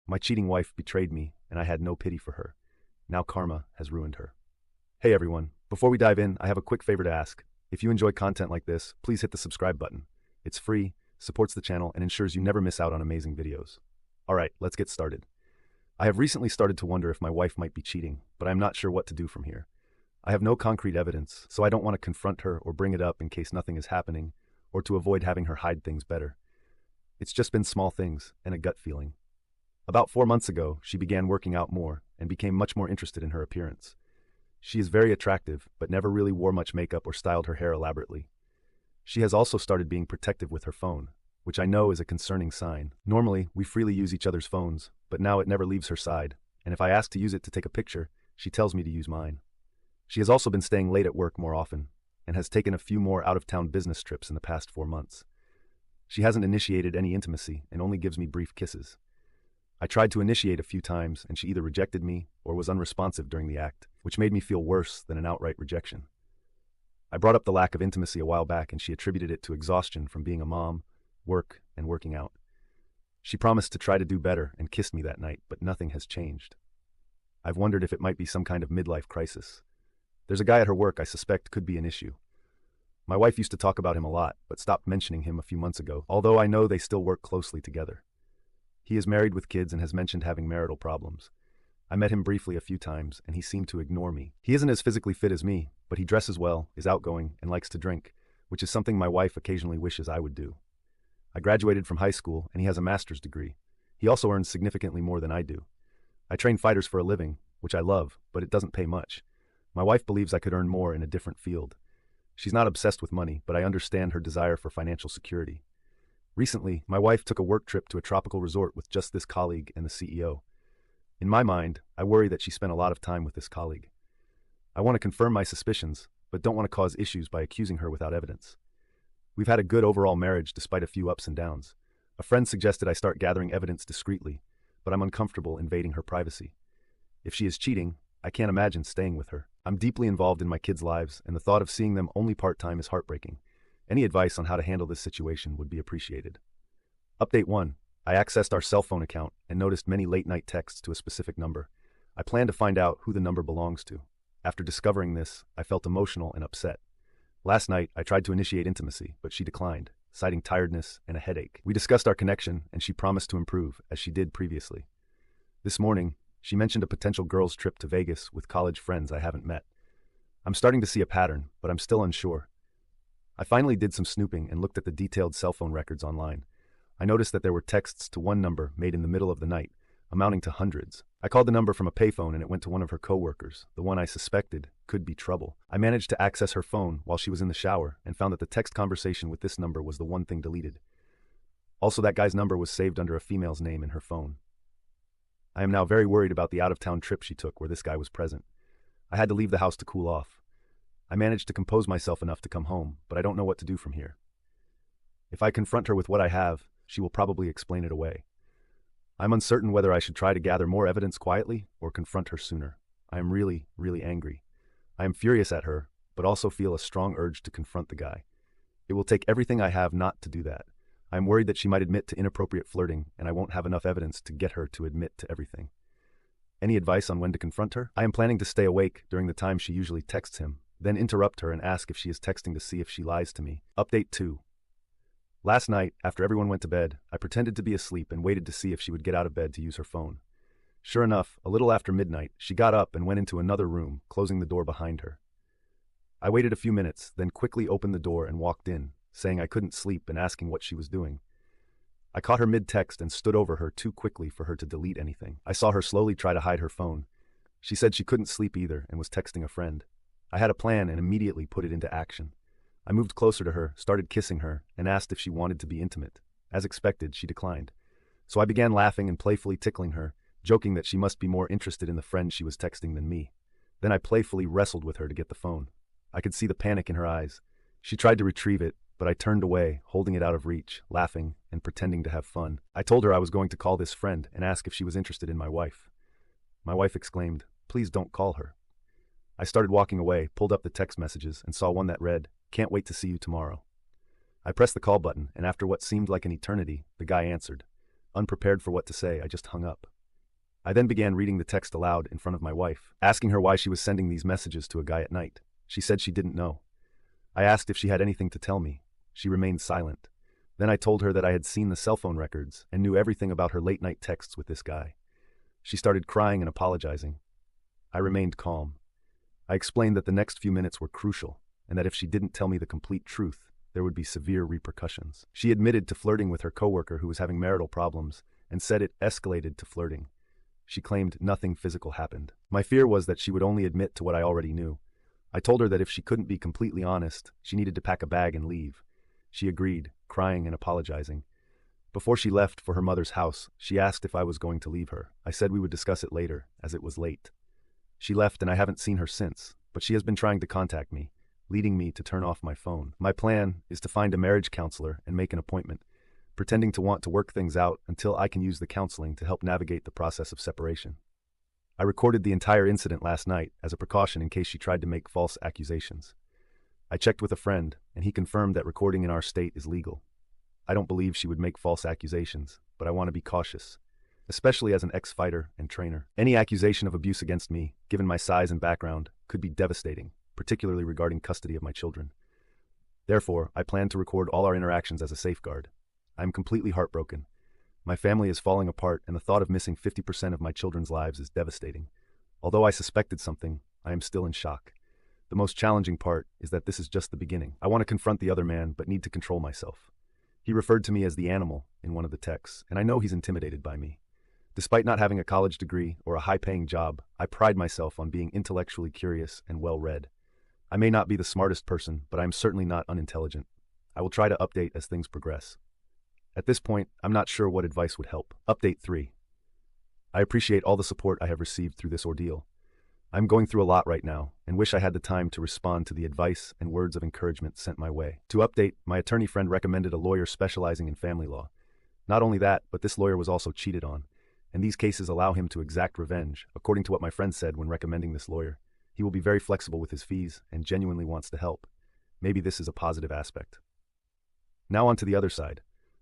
My cheating wife betrayed me, and I had no pity for her. Now karma has ruined her. Hey everyone, before we dive in, I have a quick favor to ask. If you enjoy content like this, please hit the subscribe button. It's free, supports the channel, and ensures you never miss out on amazing videos. Alright, let's get started. I have recently started to wonder if my wife might be cheating, but I'm not sure what to do from here. I have no concrete evidence, so I don't want to confront her or bring it up in case nothing is happening, or to avoid having her hide things better. It's just been small things and a gut feeling. About 4 months ago, she began working out more and became much more interested in her appearance. She is very attractive, but never really wore much makeup or styled her hair elaborately. She has also started being protective with her phone, which I know is a concerning sign. Normally, we freely use each other's phones, but now it never leaves her side, and if I ask to use it to take a picture, she tells me to use mine. She has also been staying late at work more often, and has taken a few more out-of-town business trips in the past 4 months. She hasn't initiated any intimacy and only gives me brief kisses. I tried to initiate a few times, and she either rejected me or was unresponsive during the act, which made me feel worse than an outright rejection. I brought up the lack of intimacy a while back, and she attributed it to exhaustion from being a mom, work, and working out. She promised to try to do better and kissed me that night, but nothing has changed. I've wondered if it might be some kind of midlife crisis. There's a guy at her work I suspect could be an issue. My wife used to talk about him a lot, but stopped mentioning him a few months ago, although I know they still work closely together. He is married with kids and has mentioned having marital problems. I met him briefly a few times, and he seemed to ignore me. He isn't as physically fit as me, but he dresses well, is outgoing, and likes to drink, which is something my wife occasionally wishes I would do. I graduated from high school, and he has a master's degree. He also earns significantly more than I do. I train fighters for a living, which I love, but it doesn't pay much. My wife believes I could earn more in a different field. She's not obsessed with money, but I understand her desire for financial security. Recently, my wife took a work trip to a tropical resort with just this colleague and the CEO. In my mind, I worry that she spent a lot of time with this colleague. I want to confirm my suspicions, but don't want to cause issues by accusing her without evidence. We've had a good overall marriage despite a few ups and downs. A friend suggested I start gathering evidence discreetly, but I'm uncomfortable invading her privacy. If she is cheating, I can't imagine staying with her. I'm deeply involved in my kids' lives, and the thought of seeing them only part-time is heartbreaking. Any advice on how to handle this situation would be appreciated. Update 1. I accessed our cell phone account and noticed many late-night texts to a specific number. I plan to find out who the number belongs to. After discovering this, I felt emotional and upset. Last night, I tried to initiate intimacy, but she declined, citing tiredness and a headache. We discussed our connection, and she promised to improve, as she did previously. This morning, she mentioned a potential girls' trip to Vegas with college friends I haven't met. I'm starting to see a pattern, but I'm still unsure. I finally did some snooping and looked at the detailed cell phone records online. I noticed that there were texts to one number made in the middle of the night, amounting to hundreds. I called the number from a payphone and it went to one of her coworkers, the one I suspected could be trouble. I managed to access her phone while she was in the shower and found that the text conversation with this number was the one thing deleted. Also, that guy's number was saved under a female's name in her phone. I am now very worried about the out-of-town trip she took where this guy was present. I had to leave the house to cool off. I managed to compose myself enough to come home, but I don't know what to do from here. If I confront her with what I have, she will probably explain it away. I'm uncertain whether I should try to gather more evidence quietly or confront her sooner. I am really, really angry. I am furious at her, but also feel a strong urge to confront the guy. It will take everything I have not to do that. I am worried that she might admit to inappropriate flirting, and I won't have enough evidence to get her to admit to everything. Any advice on when to confront her? I am planning to stay awake during the time she usually texts him, then interrupt her and ask if she is texting to see if she lies to me. Update 2. Last night, after everyone went to bed, I pretended to be asleep and waited to see if she would get out of bed to use her phone. Sure enough, a little after midnight, she got up and went into another room, closing the door behind her. I waited a few minutes, then quickly opened the door and walked in, saying I couldn't sleep and asking what she was doing. I caught her mid-text and stood over her too quickly for her to delete anything. I saw her slowly try to hide her phone. She said she couldn't sleep either and was texting a friend. I had a plan and immediately put it into action. I moved closer to her, started kissing her, and asked if she wanted to be intimate. As expected, she declined. So I began laughing and playfully tickling her, joking that she must be more interested in the friend she was texting than me. Then I playfully wrestled with her to get the phone. I could see the panic in her eyes. She tried to retrieve it, but I turned away, holding it out of reach, laughing and pretending to have fun. I told her I was going to call this friend and ask if she was interested in my wife. My wife exclaimed, "Please don't call her." I started walking away, pulled up the text messages, and saw one that read, "Can't wait to see you tomorrow." I pressed the call button, and after what seemed like an eternity, the guy answered. Unprepared for what to say, I just hung up. I then began reading the text aloud in front of my wife, asking her why she was sending these messages to a guy at night. She said she didn't know. I asked if she had anything to tell me. She remained silent. Then I told her that I had seen the cell phone records and knew everything about her late-night texts with this guy. She started crying and apologizing. I remained calm. I explained that the next few minutes were crucial, and that if she didn't tell me the complete truth, there would be severe repercussions. She admitted to flirting with her coworker who was having marital problems and said it escalated to flirting. She claimed nothing physical happened. My fear was that she would only admit to what I already knew. I told her that if she couldn't be completely honest, she needed to pack a bag and leave. She agreed, crying and apologizing. Before she left for her mother's house, she asked if I was going to leave her. I said we would discuss it later, as it was late. She left and I haven't seen her since, but she has been trying to contact me, leading me to turn off my phone. My plan is to find a marriage counselor and make an appointment, pretending to want to work things out until I can use the counseling to help navigate the process of separation. I recorded the entire incident last night as a precaution in case she tried to make false accusations. I checked with a friend, and he confirmed that recording in our state is legal. I don't believe she would make false accusations, but I want to be cautious, especially as an ex-fighter and trainer. Any accusation of abuse against me, given my size and background, could be devastating, particularly regarding custody of my children. Therefore, I plan to record all our interactions as a safeguard. I am completely heartbroken. My family is falling apart, and the thought of missing 50% of my children's lives is devastating. Although I suspected something, I am still in shock. The most challenging part is that this is just the beginning. I want to confront the other man, but need to control myself. He referred to me as the animal in one of the texts, and I know he's intimidated by me. Despite not having a college degree or a high-paying job, I pride myself on being intellectually curious and well-read. I may not be the smartest person, but I am certainly not unintelligent. I will try to update as things progress. At this point, I'm not sure what advice would help. Update 3. I appreciate all the support I have received through this ordeal. I'm going through a lot right now, and wish I had the time to respond to the advice and words of encouragement sent my way. To update, my attorney friend recommended a lawyer specializing in family law. Not only that, but this lawyer was also cheated on, and these cases allow him to exact revenge, according to what my friend said when recommending this lawyer. He will be very flexible with his fees and genuinely wants to help. Maybe this is a positive aspect. Now on to the other side.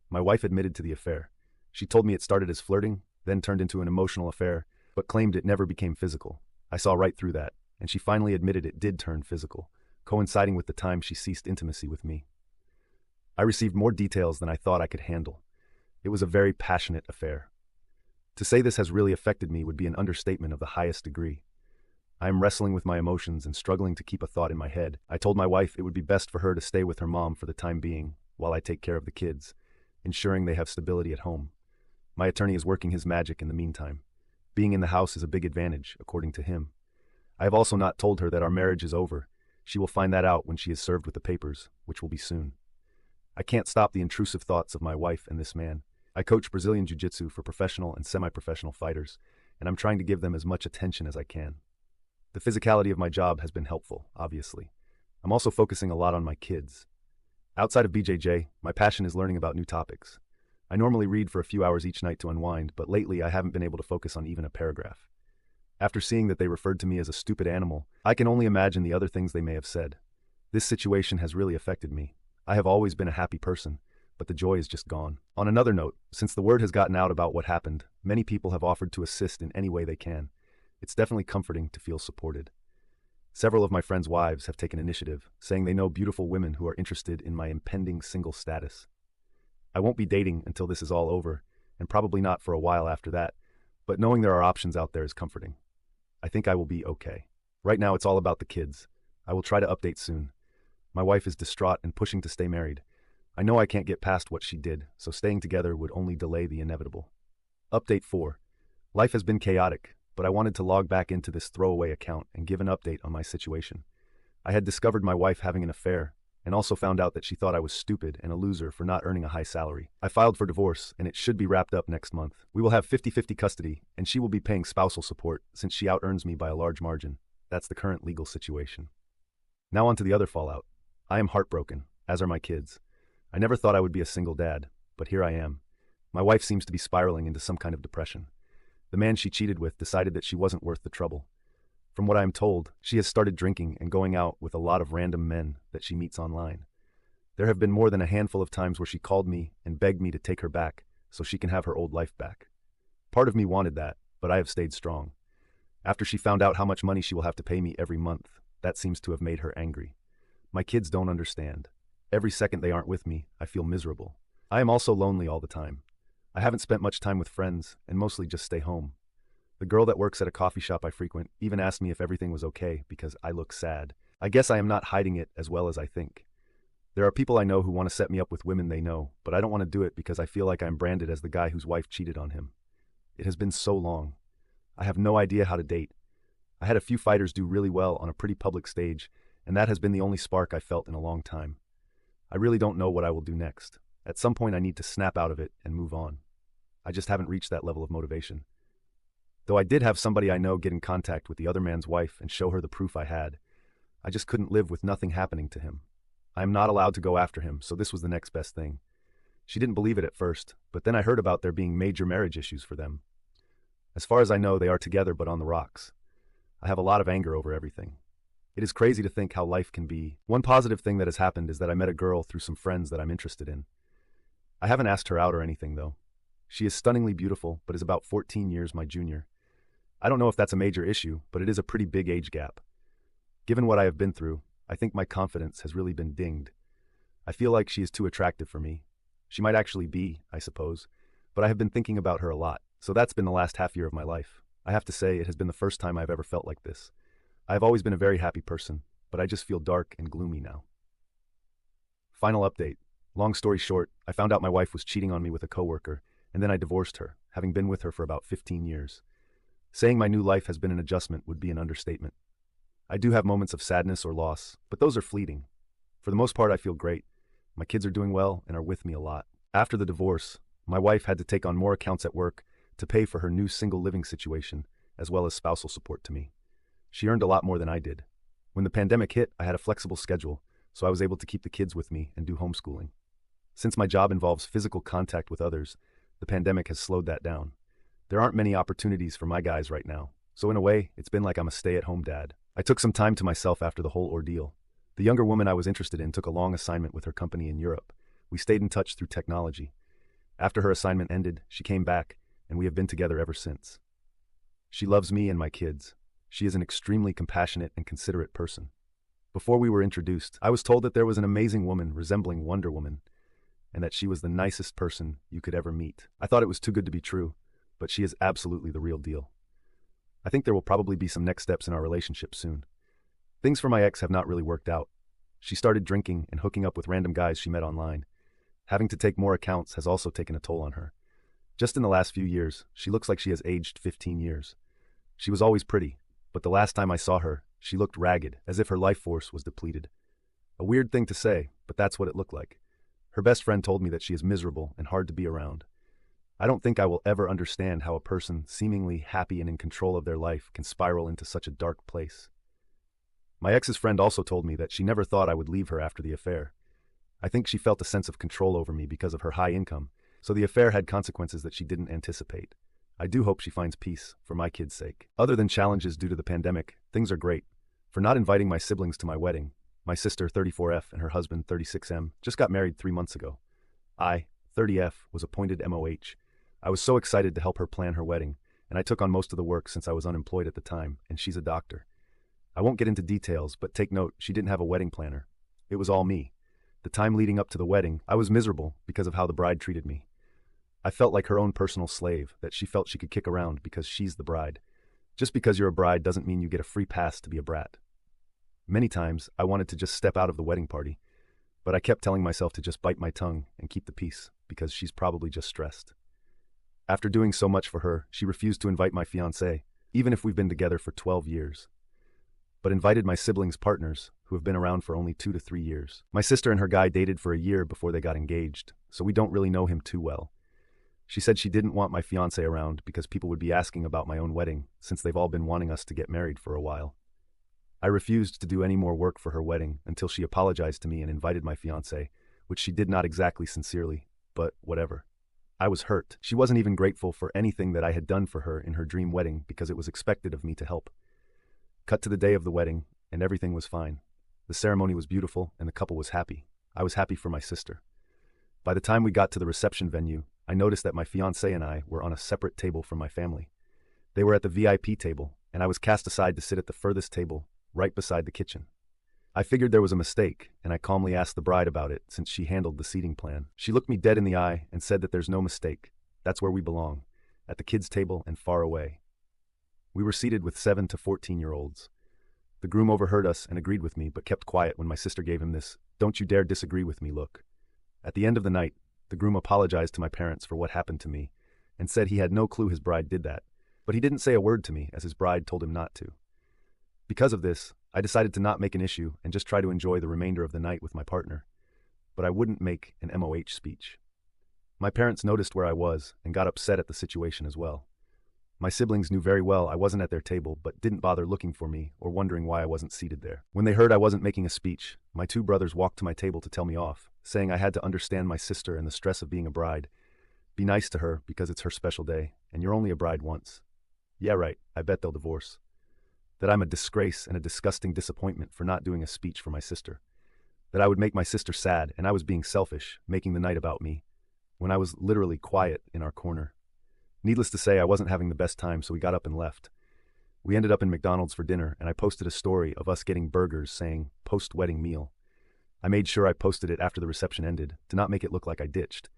My wife admitted to the affair. She told me it started as flirting, then turned into an emotional affair, but claimed it never became physical. I saw right through that, and she finally admitted it did turn physical, coinciding with the time she ceased intimacy with me. I received more details than I thought I could handle. It was a very passionate affair. To say this has really affected me would be an understatement of the highest degree. I am wrestling with my emotions and struggling to keep a thought in my head. I told my wife it would be best for her to stay with her mom for the time being, while I take care of the kids, ensuring they have stability at home. My attorney is working his magic in the meantime. Being in the house is a big advantage, according to him. I have also not told her that our marriage is over. She will find that out when she is served with the papers, which will be soon. I can't stop the intrusive thoughts of my wife and this man. I coach Brazilian Jiu-Jitsu for professional and semi-professional fighters, and I'm trying to give them as much attention as I can. The physicality of my job has been helpful, obviously. I'm also focusing a lot on my kids. Outside of BJJ, my passion is learning about new topics. I normally read for a few hours each night to unwind, but lately I haven't been able to focus on even a paragraph. After seeing that they referred to me as a stupid animal, I can only imagine the other things they may have said. This situation has really affected me. I have always been a happy person, but the joy is just gone. On another note, since the word has gotten out about what happened, many people have offered to assist in any way they can. It's definitely comforting to feel supported. Several of my friends' wives have taken initiative, saying they know beautiful women who are interested in my impending single status. I won't be dating until this is all over, and probably not for a while after that, but knowing there are options out there is comforting. I think I will be okay. Right now it's all about the kids. I will try to update soon. My wife is distraught and pushing to stay married. I know I can't get past what she did, so staying together would only delay the inevitable. Update 4. Life has been chaotic, but I wanted to log back into this throwaway account and give an update on my situation. I had discovered my wife having an affair, and also found out that she thought I was stupid and a loser for not earning a high salary. I filed for divorce, and it should be wrapped up next month. We will have 50-50 custody, and she will be paying spousal support since she out-earns me by a large margin. That's the current legal situation. Now on to the other fallout. I am heartbroken, as are my kids. I never thought I would be a single dad, but here I am. My wife seems to be spiraling into some kind of depression. The man she cheated with decided that she wasn't worth the trouble. From what I am told, she has started drinking and going out with a lot of random men that she meets online. There have been more than a handful of times where she called me and begged me to take her back so she can have her old life back. Part of me wanted that, but I have stayed strong. After she found out how much money she will have to pay me every month, that seems to have made her angry. My kids don't understand. Every second they aren't with me, I feel miserable. I am also lonely all the time. I haven't spent much time with friends and mostly just stay home. The girl that works at a coffee shop I frequent even asked me if everything was okay because I look sad. I guess I am not hiding it as well as I think. There are people I know who want to set me up with women they know, but I don't want to do it because I feel like I'm branded as the guy whose wife cheated on him. It has been so long. I have no idea how to date. I had a few fighters do really well on a pretty public stage, and that has been the only spark I felt in a long time. I really don't know what I will do next. At some point I need to snap out of it and move on. I just haven't reached that level of motivation. Though I did have somebody I know get in contact with the other man's wife and show her the proof I had, I just couldn't live with nothing happening to him. I am not allowed to go after him, so this was the next best thing. She didn't believe it at first, but then I heard about there being major marriage issues for them. As far as I know, they are together but on the rocks. I have a lot of anger over everything. It is crazy to think how life can be. One positive thing that has happened is that I met a girl through some friends that I'm interested in. I haven't asked her out or anything, though. She is stunningly beautiful, but is about 14 years my junior. I don't know if that's a major issue, but it is a pretty big age gap. Given what I have been through, I think my confidence has really been dinged. I feel like she is too attractive for me. She might actually be, I suppose, but I have been thinking about her a lot, so that's been the last half year of my life. I have to say it has been the first time I've ever felt like this. I have always been a very happy person, but I just feel dark and gloomy now. Final update. Long story short, I found out my wife was cheating on me with a coworker, and then I divorced her, having been with her for about 15 years. Saying my new life has been an adjustment would be an understatement. I do have moments of sadness or loss, but those are fleeting. For the most part, I feel great. My kids are doing well and are with me a lot. After the divorce, my wife had to take on more accounts at work to pay for her new single living situation, as well as spousal support to me. She earned a lot more than I did. When the pandemic hit, I had a flexible schedule, so I was able to keep the kids with me and do homeschooling. Since my job involves physical contact with others, the pandemic has slowed that down. There aren't many opportunities for my guys right now, so in a way, it's been like I'm a stay-at-home dad. I took some time to myself after the whole ordeal. The younger woman I was interested in took a long assignment with her company in Europe. We stayed in touch through technology. After her assignment ended, she came back, and we have been together ever since. She loves me and my kids. She is an extremely compassionate and considerate person. Before we were introduced, I was told that there was an amazing woman resembling Wonder Woman, and that she was the nicest person you could ever meet. I thought it was too good to be true, but she is absolutely the real deal. I think there will probably be some next steps in our relationship soon. Things for my ex have not really worked out. She started drinking and hooking up with random guys she met online. Having to take more accounts has also taken a toll on her. Just in the last few years, she looks like she has aged 15 years. She was always pretty, but the last time I saw her, she looked ragged, as if her life force was depleted. A weird thing to say, but that's what it looked like. Her best friend told me that she is miserable and hard to be around. I don't think I will ever understand how a person seemingly happy and in control of their life can spiral into such a dark place. My ex's friend also told me that she never thought I would leave her after the affair. I think she felt a sense of control over me because of her high income, so the affair had consequences that she didn't anticipate. I do hope she finds peace, for my kids' sake. Other than challenges due to the pandemic, things are great. For not inviting my siblings to my wedding, my sister 34F and her husband 36M just got married 3 months ago. I, 30F, was appointed MOH. I was so excited to help her plan her wedding, and I took on most of the work since I was unemployed at the time, and she's a doctor. I won't get into details, but take note, she didn't have a wedding planner. It was all me. The time leading up to the wedding, I was miserable because of how the bride treated me. I felt like her own personal slave that she felt she could kick around because she's the bride. Just because you're a bride doesn't mean you get a free pass to be a brat. Many times, I wanted to just step out of the wedding party, but I kept telling myself to just bite my tongue and keep the peace because she's probably just stressed. After doing so much for her, she refused to invite my fiancé, even if we've been together for 12 years. But invited my siblings' partners, who have been around for only 2 to 3 years. My sister and her guy dated for a year before they got engaged, so we don't really know him too well. She said she didn't want my fiancé around because people would be asking about my own wedding, since they've all been wanting us to get married for a while. I refused to do any more work for her wedding until she apologized to me and invited my fiancé, which she did not exactly sincerely, but whatever. I was hurt. She wasn't even grateful for anything that I had done for her in her dream wedding because it was expected of me to help. Cut to the day of the wedding, and everything was fine. The ceremony was beautiful, and the couple was happy. I was happy for my sister. By the time we got to the reception venue, I noticed that my fiancé and I were on a separate table from my family. They were at the VIP table, and I was cast aside to sit at the furthest table, right beside the kitchen. I figured there was a mistake, and I calmly asked the bride about it since she handled the seating plan. She looked me dead in the eye and said that there's no mistake. That's where we belong, at the kids' table and far away. We were seated with 7 to 14-year-olds. The groom overheard us and agreed with me, but kept quiet when my sister gave him this "don't you dare disagree with me" look. At the end of the night, the groom apologized to my parents for what happened to me and said he had no clue his bride did that, but he didn't say a word to me as his bride told him not to. Because of this, I decided to not make an issue and just try to enjoy the remainder of the night with my partner. But I wouldn't make an MOH speech. My parents noticed where I was and got upset at the situation as well. My siblings knew very well I wasn't at their table but didn't bother looking for me or wondering why I wasn't seated there. When they heard I wasn't making a speech, my 2 brothers walked to my table to tell me off, saying I had to understand my sister and the stress of being a bride. Be nice to her because it's her special day, and you're only a bride once. Yeah, right, I bet they'll divorce. That I'm a disgrace and a disgusting disappointment for not doing a speech for my sister. That I would make my sister sad and I was being selfish, making the night about me, when I was literally quiet in our corner. Needless to say, I wasn't having the best time, so we got up and left. We ended up in McDonald's for dinner, and I posted a story of us getting burgers saying, "post-wedding meal." I made sure I posted it after the reception ended, to not make it look like I ditched.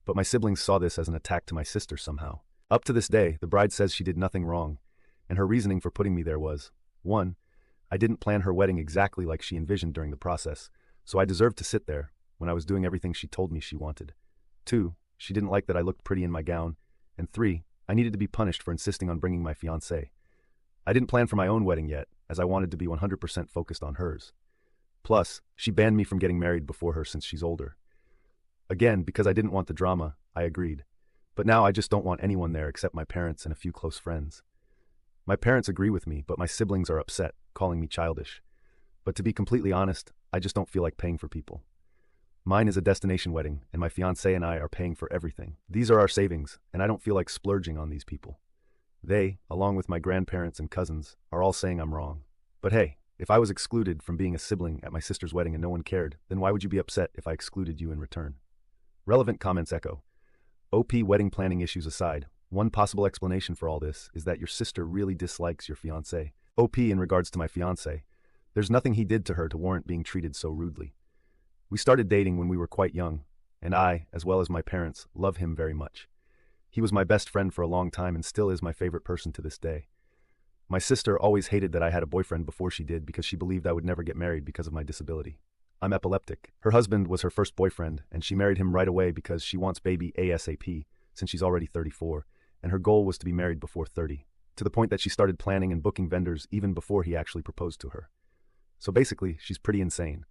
But my siblings saw this as an attack to my sister somehow. Up to this day, the bride says she did nothing wrong, and her reasoning for putting me there was, 1. I didn't plan her wedding exactly like she envisioned during the process, so I deserved to sit there when I was doing everything she told me she wanted. 2. She didn't like that I looked pretty in my gown. And 3, I needed to be punished for insisting on bringing my fiancé. I didn't plan for my own wedding yet, as I wanted to be 100% focused on hers. Plus, she banned me from getting married before her since she's older. Again, because I didn't want the drama, I agreed. But now I just don't want anyone there except my parents and a few close friends. My parents agree with me, but my siblings are upset, calling me childish. But to be completely honest, I just don't feel like paying for people. Mine is a destination wedding, and my fiancé and I are paying for everything. These are our savings, and I don't feel like splurging on these people. They, along with my grandparents and cousins, are all saying I'm wrong. But hey, if I was excluded from being a sibling at my sister's wedding and no one cared, then why would you be upset if I excluded you in return? Relevant comments echo. OP wedding planning issues aside, one possible explanation for all this is that your sister really dislikes your fiancé. OP in regards to my fiancé, there's nothing he did to her to warrant being treated so rudely. We started dating when we were quite young, and I, as well as my parents, love him very much. He was my best friend for a long time and still is my favorite person to this day. My sister always hated that I had a boyfriend before she did because she believed I would never get married because of my disability. I'm epileptic. Her husband was her first boyfriend, and she married him right away because she wants baby ASAP, since she's already 34, and her goal was to be married before 30, to the point that she started planning and booking vendors even before he actually proposed to her. So basically, she's pretty insane.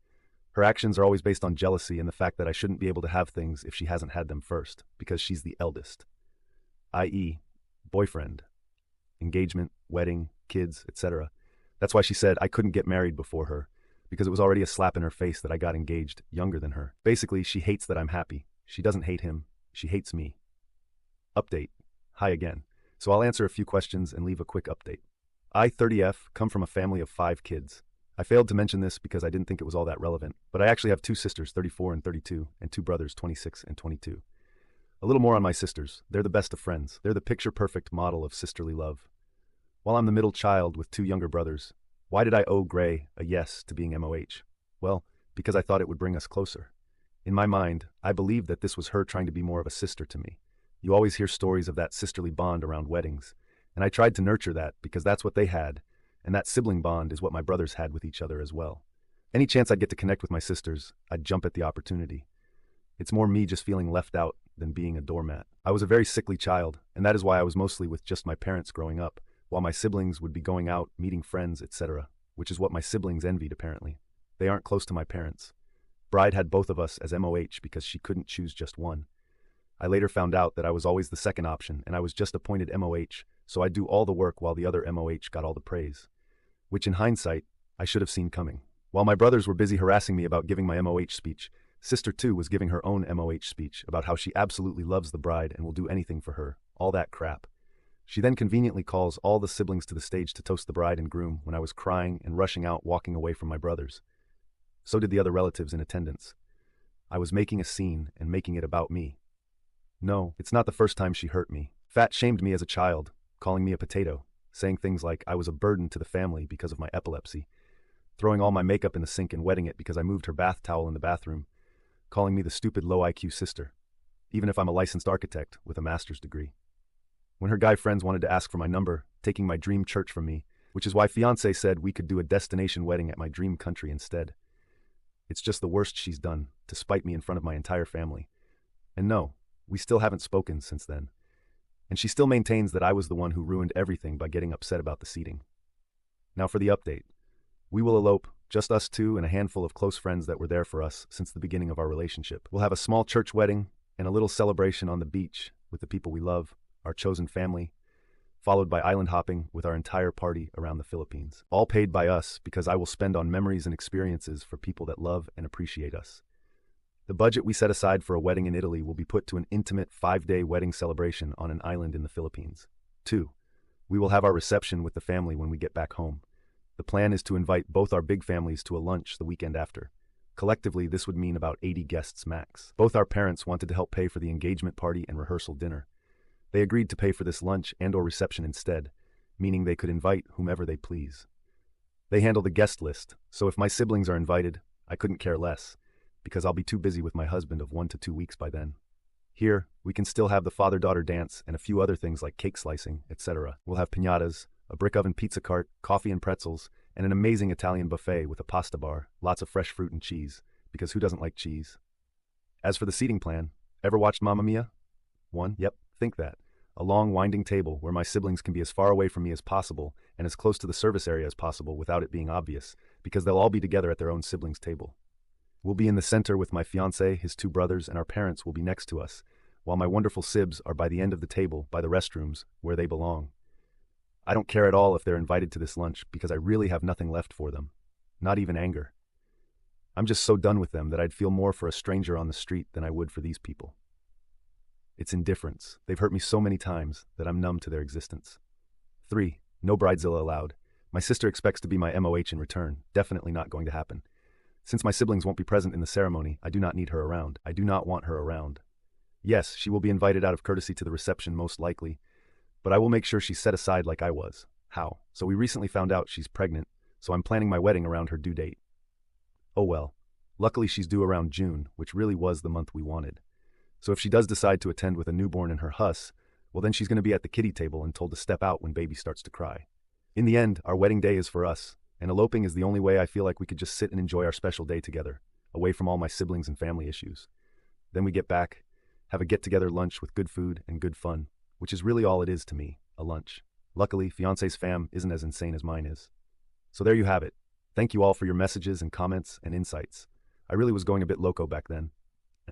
Her actions are always based on jealousy and the fact that I shouldn't be able to have things if she hasn't had them first, because she's the eldest. I.e., boyfriend, engagement, wedding, kids, etc. That's why she said I couldn't get married before her, because it was already a slap in her face that I got engaged younger than her. Basically, she hates that I'm happy. She doesn't hate him. She hates me. Update. Hi again. So I'll answer a few questions and leave a quick update. I, 30F, come from a family of 5 kids. I failed to mention this because I didn't think it was all that relevant, but I actually have 2 sisters, 34 and 32, and 2 brothers, 26 and 22. A little more on my sisters. They're the best of friends. They're the picture-perfect model of sisterly love. While I'm the middle child with 2 younger brothers, why did I owe Gray a yes to being MOH? Well, because I thought it would bring us closer. In my mind, I believed that this was her trying to be more of a sister to me. You always hear stories of that sisterly bond around weddings, and I tried to nurture that because that's what they had, and that sibling bond is what my brothers had with each other as well. Any chance I'd get to connect with my sisters, I'd jump at the opportunity. It's more me just feeling left out than being a doormat. I was a very sickly child, and that is why I was mostly with just my parents growing up, while my siblings would be going out, meeting friends, etc., which is what my siblings envied apparently. They aren't close to my parents. Bride had both of us as MOH because she couldn't choose just one. I later found out that I was always the second option, and I was just appointed MOH, so I'd do all the work while the other MOH got all the praise. Which in hindsight, I should have seen coming. While my brothers were busy harassing me about giving my MOH speech, Sister 2 was giving her own MOH speech about how she absolutely loves the bride and will do anything for her, all that crap. She then conveniently calls all the siblings to the stage to toast the bride and groom when I was crying and rushing out walking away from my brothers. So did the other relatives in attendance. I was making a scene and making it about me. No, it's not the first time she hurt me. Fat shamed me as a child, calling me a potato, saying things like I was a burden to the family because of my epilepsy, throwing all my makeup in the sink and wetting it because I moved her bath towel in the bathroom, calling me the stupid low IQ sister, even if I'm a licensed architect with a master's degree. When her guy friends wanted to ask for my number, taking my dream church from me, which is why fiancé said we could do a destination wedding at my dream country instead. It's just the worst she's done, to spite me in front of my entire family. And no, we still haven't spoken since then. And she still maintains that I was the one who ruined everything by getting upset about the seating. Now for the update. We will elope, just us two and a handful of close friends that were there for us since the beginning of our relationship. We'll have a small church wedding and a little celebration on the beach with the people we love, our chosen family, followed by island hopping with our entire party around the Philippines. All paid by us because I will spend on memories and experiences for people that love and appreciate us. The budget we set aside for a wedding in Italy will be put to an intimate 5-day wedding celebration on an island in the Philippines. 2. We will have our reception with the family when we get back home. The plan is to invite both our big families to a lunch the weekend after. Collectively, this would mean about 80 guests max. Both our parents wanted to help pay for the engagement party and rehearsal dinner. They agreed to pay for this lunch and/or reception instead, meaning they could invite whomever they please. They handle the guest list, so if my siblings are invited, I couldn't care less, because I'll be too busy with my husband of 1 to 2 weeks by then. Here, we can still have the father-daughter dance and a few other things like cake slicing, etc. We'll have piñatas, a brick oven pizza cart, coffee and pretzels, and an amazing Italian buffet with a pasta bar, lots of fresh fruit and cheese, because who doesn't like cheese? As for the seating plan, ever watched Mamma Mia? 1. Yep, think that. A long, winding table where my siblings can be as far away from me as possible and as close to the service area as possible without it being obvious, because they'll all be together at their own siblings' table. We'll be in the center with my fiancé, his 2 brothers, and our parents will be next to us, while my wonderful sibs are by the end of the table, by the restrooms, where they belong. I don't care at all if they're invited to this lunch because I really have nothing left for them. Not even anger. I'm just so done with them that I'd feel more for a stranger on the street than I would for these people. It's indifference. They've hurt me so many times that I'm numb to their existence. 3. No bridezilla allowed. My sister expects to be my MOH in return. Definitely not going to happen. Since my siblings won't be present in the ceremony, I do not need her around. I do not want her around. Yes, she will be invited out of courtesy to the reception most likely, but I will make sure she's set aside like I was. How? So we recently found out she's pregnant, so I'm planning my wedding around her due date. Oh well. Luckily she's due around June, which really was the month we wanted. So if she does decide to attend with a newborn in her huss, well then she's going to be at the kiddie table and told to step out when baby starts to cry. In the end, our wedding day is for us, and eloping is the only way I feel like we could just sit and enjoy our special day together, away from all my siblings and family issues. Then we get back, have a get-together lunch with good food and good fun, which is really all it is to me, a lunch. Luckily, fiancé's fam isn't as insane as mine is. So there you have it. Thank you all for your messages and comments and insights. I really was going a bit loco back then,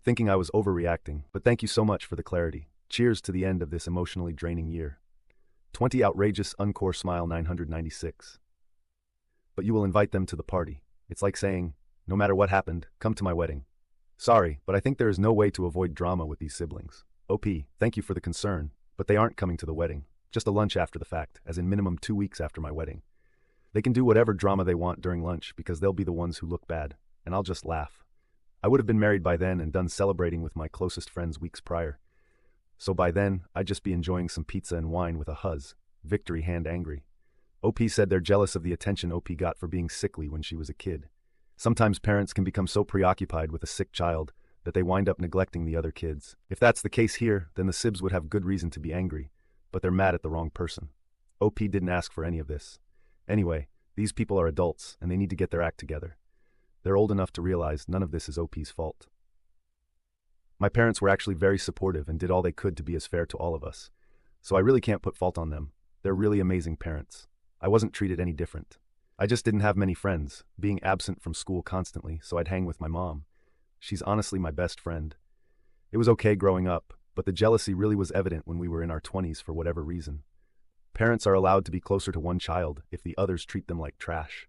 thinking I was overreacting, but thank you so much for the clarity. Cheers to the end of this emotionally draining year. 20 outrageous Encore Smile 996. But you will invite them to the party. It's like saying, no matter what happened, come to my wedding. Sorry, but I think there is no way to avoid drama with these siblings. OP, thank you for the concern, but they aren't coming to the wedding. Just a lunch after the fact, as in minimum 2 weeks after my wedding. They can do whatever drama they want during lunch because they'll be the ones who look bad, and I'll just laugh. I would have been married by then and done celebrating with my closest friends weeks prior. So by then, I'd just be enjoying some pizza and wine with a huzz, victory hand angry. OP said they're jealous of the attention OP got for being sickly when she was a kid. Sometimes parents can become so preoccupied with a sick child that they wind up neglecting the other kids. If that's the case here, then the sibs would have good reason to be angry, but they're mad at the wrong person. OP didn't ask for any of this. Anyway, these people are adults and they need to get their act together. They're old enough to realize none of this is OP's fault. My parents were actually very supportive and did all they could to be as fair to all of us. So I really can't put fault on them. They're really amazing parents. I wasn't treated any different. I just didn't have many friends, being absent from school constantly, so I'd hang with my mom. She's honestly my best friend. It was okay growing up, but the jealousy really was evident when we were in our 20s for whatever reason. Parents are allowed to be closer to one child if the others treat them like trash.